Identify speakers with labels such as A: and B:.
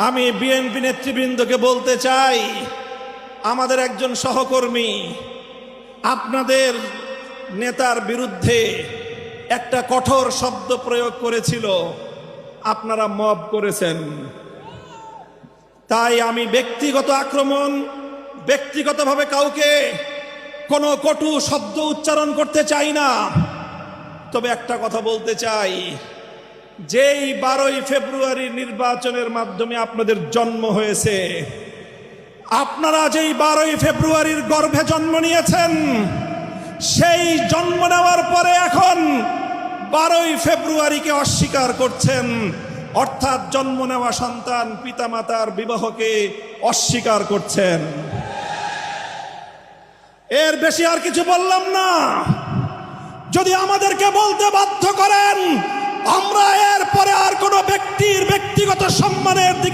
A: আমি বিএনপি নেতৃবৃন্দকে বলতে চাই, আমাদের একজন সহকর্মী আপনাদের নেতার বিরুদ্ধে একটা কঠোর শব্দ প্রয়োগ করেছিল, আপনারা মব করেছেন। তাই আমি ব্যক্তিগত আক্রমণ, ব্যক্তিগতভাবে কাউকে কোনো কটু শব্দ উচ্চারণ করতে চাই না। তবে একটা কথা বলতে চাই, যেই 12ই ফেব্রুয়ারি নির্বাচনের মাধ্যমে আপনাদের জন্ম হয়েছে, আপনারা যেই 12ই ফেব্রুয়ারির গর্ভে জন্ম নিয়েছেন, সেই জন্ম নেওয়ার পরে এখন 12ই ফেব্রুয়ারিকে অস্বীকার করছেন, অর্থাৎ জন্ম নেওয়া সন্তান পিতামাতার বিবাহকে অস্বীকার করছেন। এর বেশি আর কিছু বললাম না। যদি আমাদেরকে বলতে বাধ্য করেন, আমরা এরপরে আর কোনো ব্যক্তির ব্যক্তিগত সম্মানের দিকে